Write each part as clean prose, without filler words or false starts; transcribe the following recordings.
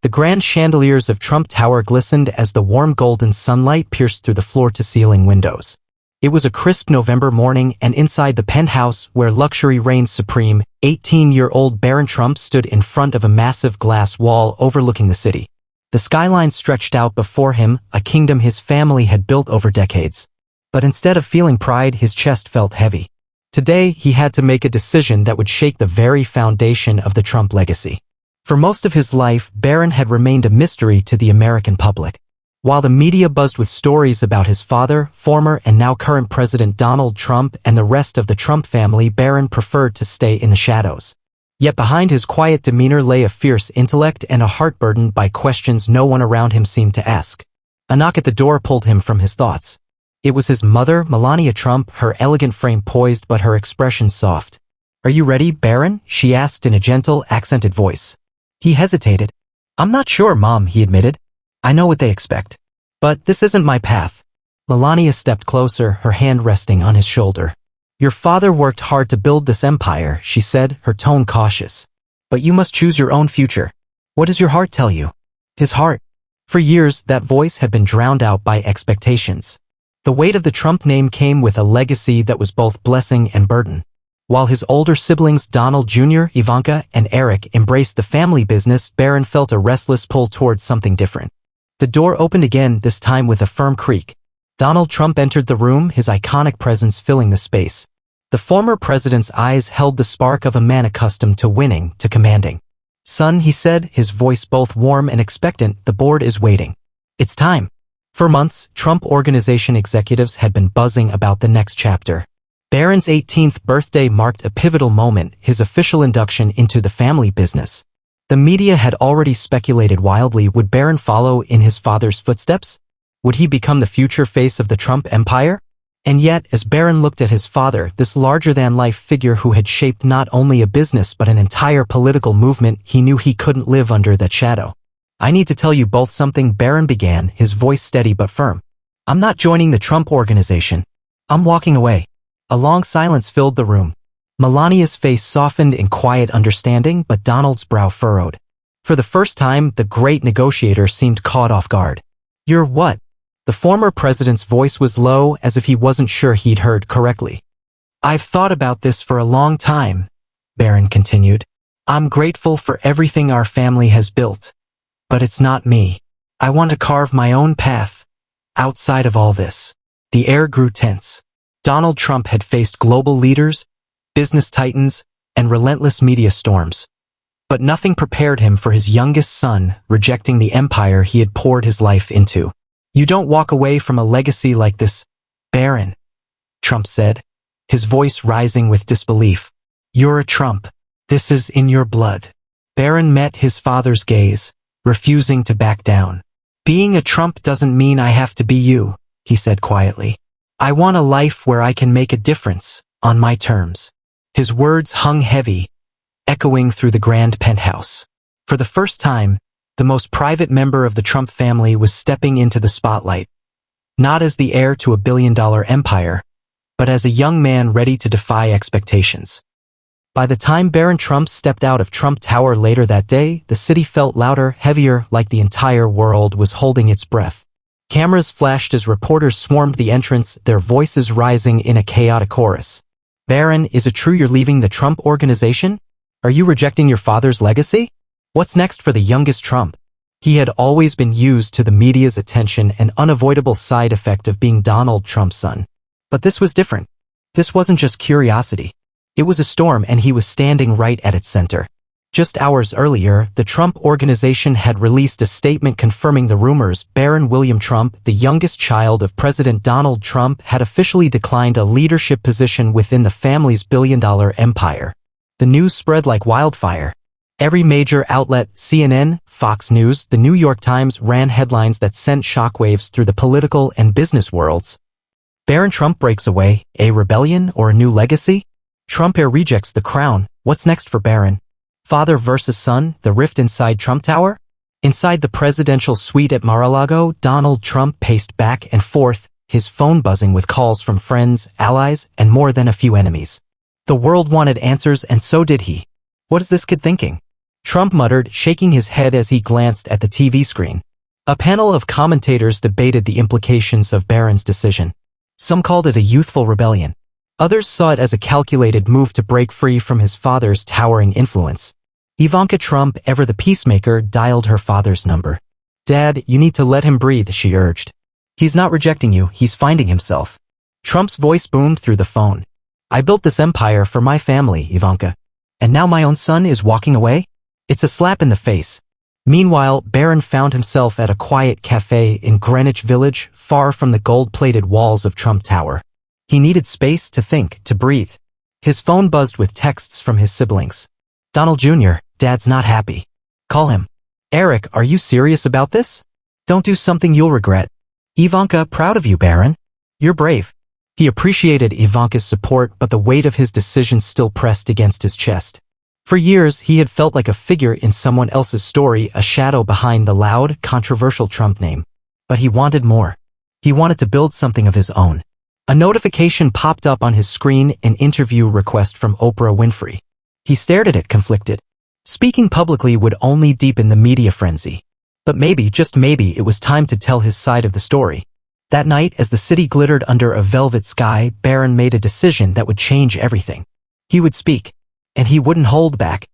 The grand chandeliers of Trump Tower glistened as the warm golden sunlight pierced through the floor-to-ceiling windows. It was a crisp November morning, and inside the penthouse, where luxury reigned supreme, 18-year-old Barron Trump stood in front of a massive glass wall overlooking the city. The skyline stretched out before him, a kingdom his family had built over decades. But instead of feeling pride, his chest felt heavy. Today, he had to make a decision that would shake the very foundation of the Trump legacy. For most of his life, Barron had remained a mystery to the American public. While the media buzzed with stories about his father, former and now current President Donald Trump, and the rest of the Trump family, Barron preferred to stay in the shadows. Yet behind his quiet demeanor lay a fierce intellect and a heart burdened by questions no one around him seemed to ask. A knock at the door pulled him from his thoughts. It was his mother, Melania Trump, her elegant frame poised but her expression soft. "Are you ready, Barron?" she asked in a gentle, accented voice. He hesitated. "I'm not sure, Mom," he admitted. "I know what they expect. But this isn't my path." Melania stepped closer, her hand resting on his shoulder. "Your father worked hard to build this empire," she said, her tone cautious. "But you must choose your own future. What does your heart tell you?" His heart. For years, that voice had been drowned out by expectations. The weight of the Trump name came with a legacy that was both blessing and burden. While his older siblings Donald Jr., Ivanka, and Eric embraced the family business, Barron felt a restless pull towards something different. The door opened again, this time with a firm creak. Donald Trump entered the room, his iconic presence filling the space. The former president's eyes held the spark of a man accustomed to winning, to commanding. "Son," he said, his voice both warm and expectant, "the board is waiting. It's time." For months, Trump Organization executives had been buzzing about the next chapter. Barron's 18th birthday marked a pivotal moment, his official induction into the family business. The media had already speculated wildly, would Barron follow in his father's footsteps? Would he become the future face of the Trump empire? And yet, as Barron looked at his father, this larger-than-life figure who had shaped not only a business but an entire political movement, he knew he couldn't live under that shadow. "I need to tell you both something," Barron began, his voice steady but firm. "I'm not joining the Trump Organization. I'm walking away." A long silence filled the room. Melania's face softened in quiet understanding, but Donald's brow furrowed. For the first time, the great negotiator seemed caught off guard. "You're what?" The former president's voice was low, as if he wasn't sure he'd heard correctly. "I've thought about this for a long time," Barron continued. "I'm grateful for everything our family has built. But it's not me. I want to carve my own path. Outside of all this." The air grew tense. Donald Trump had faced global leaders, business titans, and relentless media storms. But nothing prepared him for his youngest son rejecting the empire he had poured his life into. "You don't walk away from a legacy like this, Barron," Trump said, his voice rising with disbelief. "You're a Trump. This is in your blood." Barron met his father's gaze, refusing to back down. "Being a Trump doesn't mean I have to be you," he said quietly. "I want a life where I can make a difference, on my terms." His words hung heavy, echoing through the grand penthouse. For the first time, the most private member of the Trump family was stepping into the spotlight. Not as the heir to a billion-dollar empire, but as a young man ready to defy expectations. By the time Barron Trump stepped out of Trump Tower later that day, the city felt louder, heavier, like the entire world was holding its breath. Cameras flashed as reporters swarmed the entrance, their voices rising in a chaotic chorus. "Barron, is it true you're leaving the Trump Organization? Are you rejecting your father's legacy? What's next for the youngest Trump?" He had always been used to the media's attention, an unavoidable side effect of being Donald Trump's son. But this was different. This wasn't just curiosity. It was a storm, and he was standing right at its center. Just hours earlier, the Trump Organization had released a statement confirming the rumors. Barron William Trump, the youngest child of President Donald Trump, had officially declined a leadership position within the family's billion-dollar empire. The news spread like wildfire. Every major outlet, CNN, Fox News, the New York Times, ran headlines that sent shockwaves through the political and business worlds. Barron Trump breaks away, a rebellion or a new legacy? Trump heir rejects the crown. What's next for Barron? Father versus son, the rift inside Trump Tower? Inside the presidential suite at Mar-a-Lago, Donald Trump paced back and forth, his phone buzzing with calls from friends, allies, and more than a few enemies. The world wanted answers, and so did he. What is this kid thinking? Trump muttered, shaking his head as he glanced at the TV screen. A panel of commentators debated the implications of Barron's decision. Some called it a youthful rebellion. Others saw it as a calculated move to break free from his father's towering influence. Ivanka Trump, ever the peacemaker, dialed her father's number. "Dad, you need to let him breathe," she urged. "He's not rejecting you, he's finding himself." Trump's voice boomed through the phone. "I built this empire for my family, Ivanka. And now my own son is walking away? It's a slap in the face." Meanwhile, Barron found himself at a quiet cafe in Greenwich Village, far from the gold-plated walls of Trump Tower. He needed space to think, to breathe. His phone buzzed with texts from his siblings. "Donald Jr., Dad's not happy. Call him." "Eric, are you serious about this? Don't do something you'll regret." "Ivanka, proud of you, Barron. You're brave." He appreciated Ivanka's support, but the weight of his decision still pressed against his chest. For years, he had felt like a figure in someone else's story, a shadow behind the loud, controversial Trump name. But he wanted more. He wanted to build something of his own. A notification popped up on his screen, an interview request from Oprah Winfrey. He stared at it, conflicted. Speaking publicly would only deepen the media frenzy. But maybe, just maybe, it was time to tell his side of the story. That night, as the city glittered under a velvet sky, Barron made a decision that would change everything. He would speak. And he wouldn't hold back.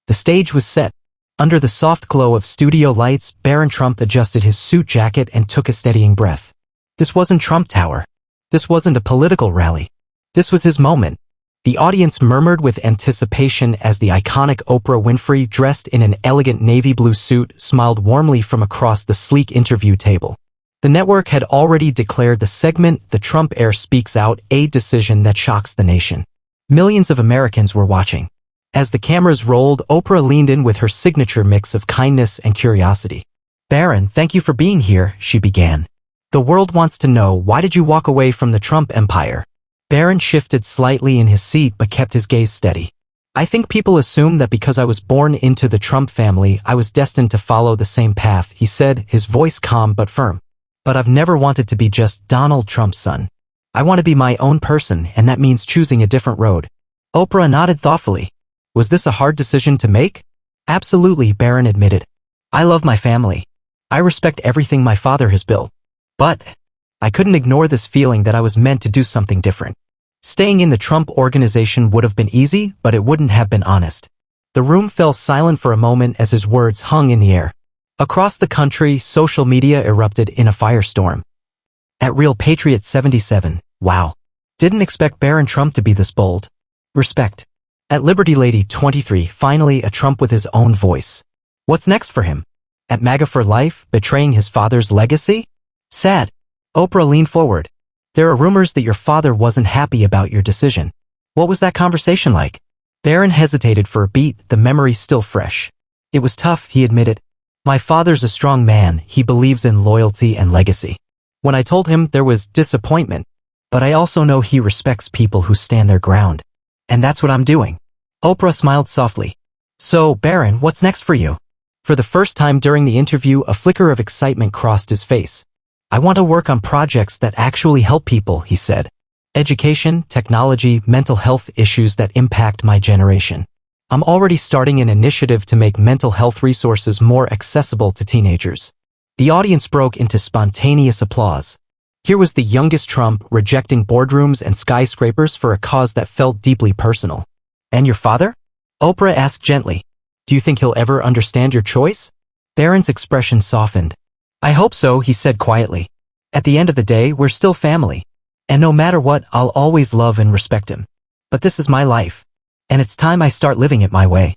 The stage was set. Under the soft glow of studio lights, Barron Trump adjusted his suit jacket and took a steadying breath. This wasn't Trump Tower. This wasn't a political rally. This was his moment. The audience murmured with anticipation as the iconic Oprah Winfrey, dressed in an elegant navy blue suit, smiled warmly from across the sleek interview table. The network had already declared the segment, "The Trump Heir Speaks Out," a decision that shocks the nation. Millions of Americans were watching. As the cameras rolled, Oprah leaned in with her signature mix of kindness and curiosity. "Barron, thank you for being here," she began. "The world wants to know, why did you walk away from the Trump empire?" Barron shifted slightly in his seat but kept his gaze steady. "I think people assume that because I was born into the Trump family, I was destined to follow the same path," he said, his voice calm but firm. "But I've never wanted to be just Donald Trump's son. I want to be my own person, and that means choosing a different road." Oprah nodded thoughtfully. "Was this a hard decision to make?" "Absolutely," Barron admitted. "I love my family. I respect everything my father has built. But I couldn't ignore this feeling that I was meant to do something different. Staying in the Trump organization would have been easy, but it wouldn't have been honest." The room fell silent for a moment as his words hung in the air. Across the country, social media erupted in a firestorm. At Real Patriot 77, "Wow. Didn't expect Barron Trump to be this bold. Respect." At Liberty Lady 23, "Finally a Trump with his own voice. What's next for him?" At MAGA for Life, "Betraying his father's legacy? Sad." Oprah leaned forward. "There are rumors that your father wasn't happy about your decision. What was that conversation like?" Barron hesitated for a beat, the memory still fresh. "It was tough," he admitted. "My father's a strong man, he believes in loyalty and legacy. When I told him, there was disappointment. But I also know he respects people who stand their ground. And that's what I'm doing." Oprah smiled softly. "So, Barron, what's next for you?" For the first time during the interview, a flicker of excitement crossed his face. "I want to work on projects that actually help people," he said. "Education, technology, mental health issues that impact my generation. I'm already starting an initiative to make mental health resources more accessible to teenagers." The audience broke into spontaneous applause. Here was the youngest Trump rejecting boardrooms and skyscrapers for a cause that felt deeply personal. "And your father?" Oprah asked gently. "Do you think he'll ever understand your choice?" Barron's expression softened. "I hope so," he said quietly. "At the end of the day, we're still family. And no matter what, I'll always love and respect him. But this is my life. And it's time I start living it my way."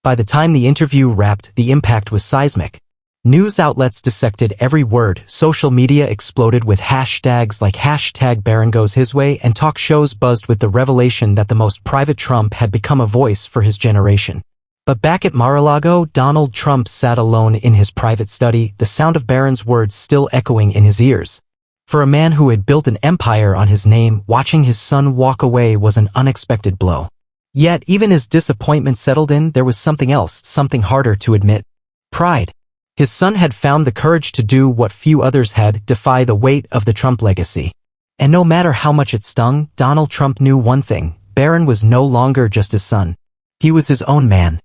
By the time the interview wrapped, the impact was seismic. News outlets dissected every word, social media exploded with hashtags like #BarronGoesHisWay, and talk shows buzzed with the revelation that the most private Trump had become a voice for his generation. But back at Mar-a-Lago, Donald Trump sat alone in his private study, the sound of Barron's words still echoing in his ears. For a man who had built an empire on his name, watching his son walk away was an unexpected blow. Yet, even as disappointment settled in, there was something else, something harder to admit. Pride. His son had found the courage to do what few others had, defy the weight of the Trump legacy. And no matter how much it stung, Donald Trump knew one thing: Barron was no longer just his son. He was his own man.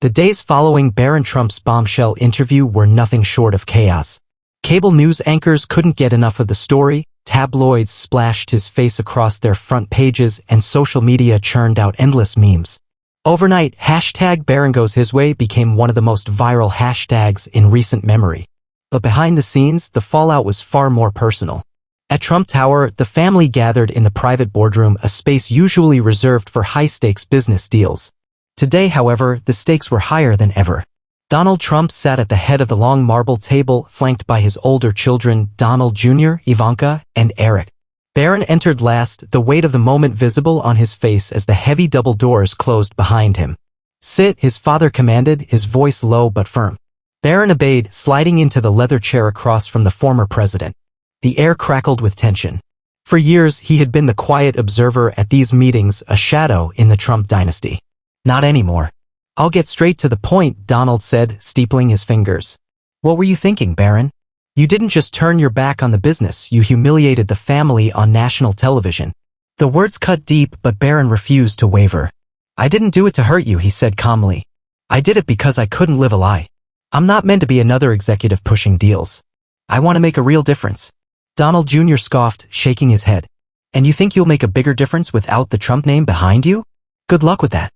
The days following Barron Trump's bombshell interview were nothing short of chaos. Cable news anchors couldn't get enough of the story, tabloids splashed his face across their front pages, and social media churned out endless memes. Overnight, #BarronGoesHisWay became one of the most viral hashtags in recent memory. But behind the scenes, the fallout was far more personal. At Trump Tower, the family gathered in the private boardroom, a space usually reserved for high-stakes business deals. Today, however, the stakes were higher than ever. Donald Trump sat at the head of the long marble table, flanked by his older children, Donald Jr., Ivanka, and Eric. Barron entered last, the weight of the moment visible on his face as the heavy double doors closed behind him. "Sit," his father commanded, his voice low but firm. Barron obeyed, sliding into the leather chair across from the former president. The air crackled with tension. For years, he had been the quiet observer at these meetings, a shadow in the Trump dynasty. Not anymore. "I'll get straight to the point," Donald said, steepling his fingers. "What were you thinking, Barron? You didn't just turn your back on the business, you humiliated the family on national television." The words cut deep, but Barron refused to waver. "I didn't do it to hurt you," he said calmly. "I did it because I couldn't live a lie. I'm not meant to be another executive pushing deals. I want to make a real difference." Donald Jr. scoffed, shaking his head. "And you think you'll make a bigger difference without the Trump name behind you? Good luck with that."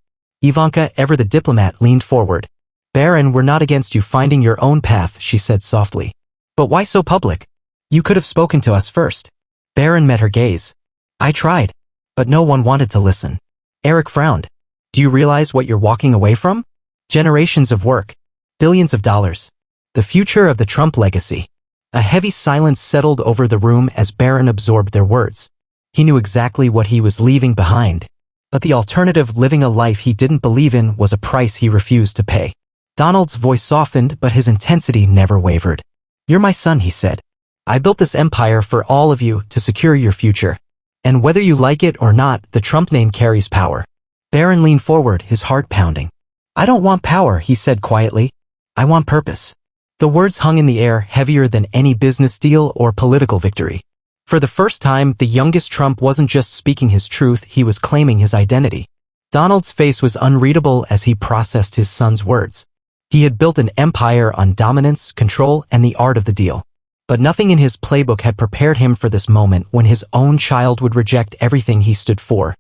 Ivanka, ever the diplomat, leaned forward. "Barron, we're not against you finding your own path," she said softly. "But why so public? You could have spoken to us first." Barron met her gaze. "I tried, but no one wanted to listen." Eric frowned. "Do you realize what you're walking away from? Generations of work. Billions of dollars. The future of the Trump legacy." A heavy silence settled over the room as Barron absorbed their words. He knew exactly what he was leaving behind. But the alternative, living a life he didn't believe in, was a price he refused to pay. Donald's voice softened, but his intensity never wavered. "You're my son," he said. "I built this empire for all of you to secure your future. And whether you like it or not, the Trump name carries power." Barron leaned forward, his heart pounding. "I don't want power," he said quietly. "I want purpose." The words hung in the air, heavier than any business deal or political victory. For the first time, the youngest Trump wasn't just speaking his truth, he was claiming his identity. Donald's face was unreadable as he processed his son's words. He had built an empire on dominance, control, and the art of the deal. But nothing in his playbook had prepared him for this moment when his own child would reject everything he stood for.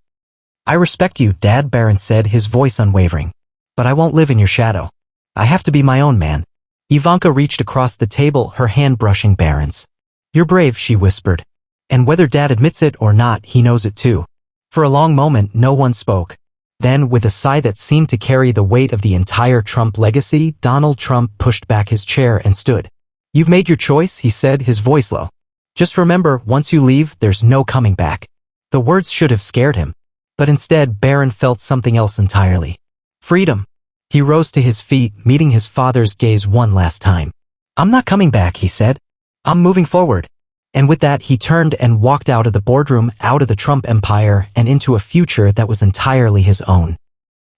"I respect you, Dad," Barron said, his voice unwavering. "But I won't live in your shadow. I have to be my own man." Ivanka reached across the table, her hand brushing Barron's. "You're brave," she whispered. "And whether Dad admits it or not, he knows it too." For a long moment, no one spoke. Then, with a sigh that seemed to carry the weight of the entire Trump legacy, Donald Trump pushed back his chair and stood. "You've made your choice," he said, his voice low. "Just remember, once you leave, there's no coming back." The words should have scared him. But instead, Barron felt something else entirely. Freedom. He rose to his feet, meeting his father's gaze one last time. "I'm not coming back," he said. "I'm moving forward." And with that, he turned and walked out of the boardroom, out of the Trump empire, and into a future that was entirely his own.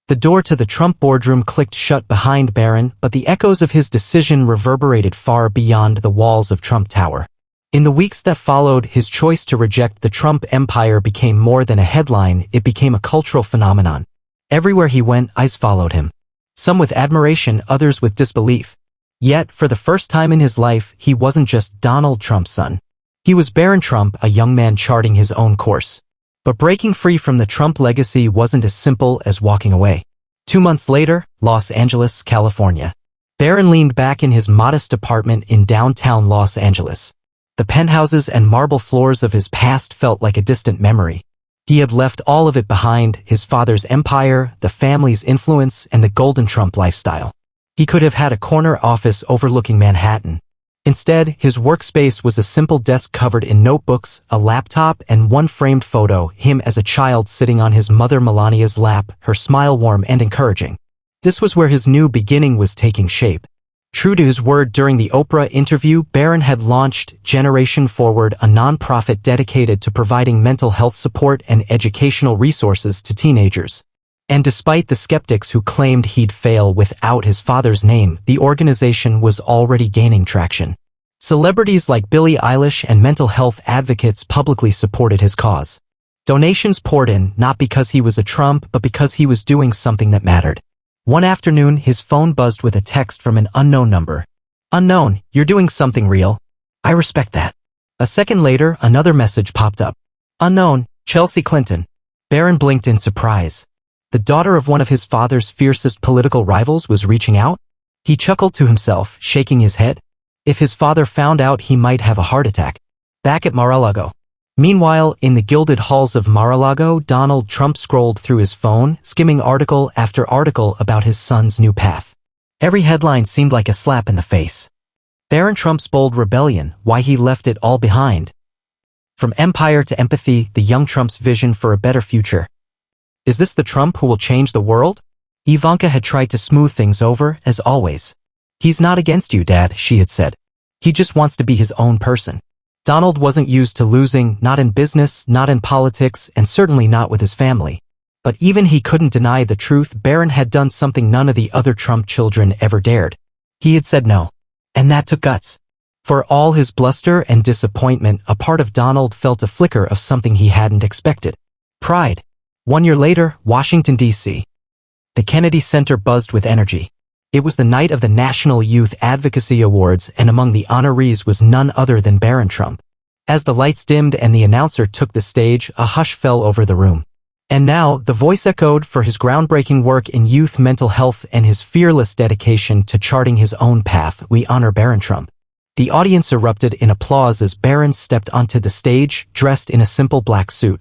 The door to the Trump boardroom clicked shut behind Barron, but the echoes of his decision reverberated far beyond the walls of Trump Tower. In the weeks that followed, his choice to reject the Trump empire became more than a headline, it became a cultural phenomenon. Everywhere he went, eyes followed him. Some with admiration, others with disbelief. Yet, for the first time in his life, he wasn't just Donald Trump's son. He was Barron Trump, a young man charting his own course. But breaking free from the Trump legacy wasn't as simple as walking away. 2 months later, Los Angeles, California. Barron leaned back in his modest apartment in downtown Los Angeles. The penthouses and marble floors of his past felt like a distant memory. He had left all of it behind, his father's empire, the family's influence, and the golden Trump lifestyle. He could have had a corner office overlooking Manhattan. Instead, his workspace was a simple desk covered in notebooks, a laptop, and one framed photo, him as a child sitting on his mother Melania's lap, her smile warm and encouraging. This was where his new beginning was taking shape. True to his word during the Oprah interview, Barron had launched Generation Forward, a nonprofit dedicated to providing mental health support and educational resources to teenagers. And despite the skeptics who claimed he'd fail without his father's name, the organization was already gaining traction. Celebrities like Billie Eilish and mental health advocates publicly supported his cause. Donations poured in, not because he was a Trump, but because he was doing something that mattered. One afternoon, his phone buzzed with a text from an unknown number. Unknown, you're doing something real. I respect that. A second later, another message popped up. Unknown, Chelsea Clinton. Barron blinked in surprise. The daughter of one of his father's fiercest political rivals was reaching out? He chuckled to himself, shaking his head. If his father found out, he might have a heart attack. Back at Mar-a-Lago. Meanwhile, in the gilded halls of Mar-a-Lago, Donald Trump scrolled through his phone, skimming article after article about his son's new path. Every headline seemed like a slap in the face. Barron Trump's bold rebellion, why he left it all behind. From empire to empathy, the young Trump's vision for a better future. Is this the Trump who will change the world? Ivanka had tried to smooth things over, as always. He's not against you, Dad, she had said. He just wants to be his own person. Donald wasn't used to losing, not in business, not in politics, and certainly not with his family. But even he couldn't deny the truth. Barron had done something none of the other Trump children ever dared. He had said no. And that took guts. For all his bluster and disappointment, a part of Donald felt a flicker of something he hadn't expected. Pride. 1 year later, Washington, D.C. The Kennedy Center buzzed with energy. It was the night of the National Youth Advocacy Awards, and among the honorees was none other than Barron Trump. As the lights dimmed and the announcer took the stage, a hush fell over the room. And now, the voice echoed for his groundbreaking work in youth mental health and his fearless dedication to charting his own path. We honor Barron Trump. The audience erupted in applause as Barron stepped onto the stage, dressed in a simple black suit.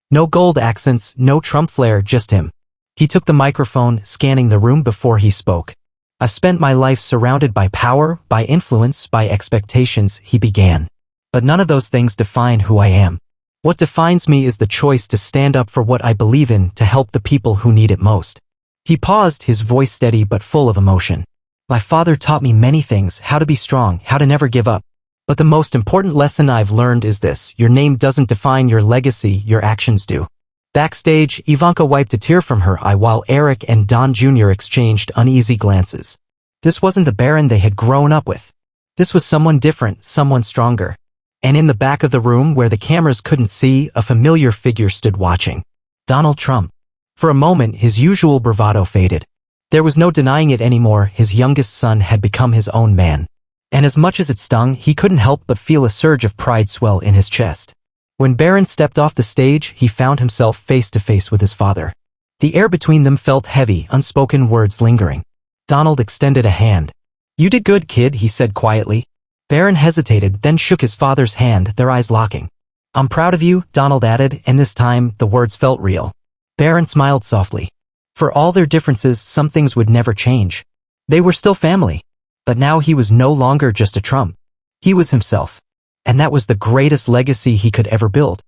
No gold accents, no Trump flair, just him. He took the microphone, scanning the room before he spoke. I've spent my life surrounded by power, by influence, by expectations, he began. But none of those things define who I am. What defines me is the choice to stand up for what I believe in, to help the people who need it most. He paused, his voice steady but full of emotion. My father taught me many things, how to be strong, how to never give up. But the most important lesson I've learned is this: your name doesn't define your legacy, your actions do. Backstage, Ivanka wiped a tear from her eye while Eric and Don Jr. exchanged uneasy glances. This wasn't the Barron they had grown up with. This was someone different, someone stronger. And in the back of the room where the cameras couldn't see, a familiar figure stood watching. Donald Trump. For a moment, his usual bravado faded. There was no denying it anymore. His youngest son had become his own man. And as much as it stung, he couldn't help but feel a surge of pride swell in his chest. When Barron stepped off the stage, he found himself face to face with his father. The air between them felt heavy, unspoken words lingering. Donald extended a hand. You did good, kid, he said quietly. Barron hesitated, then shook his father's hand, their eyes locking. I'm proud of you, Donald added, and this time, the words felt real. Barron smiled softly. For all their differences, some things would never change. They were still family. But now he was no longer just a Trump. He was himself. And that was the greatest legacy he could ever build.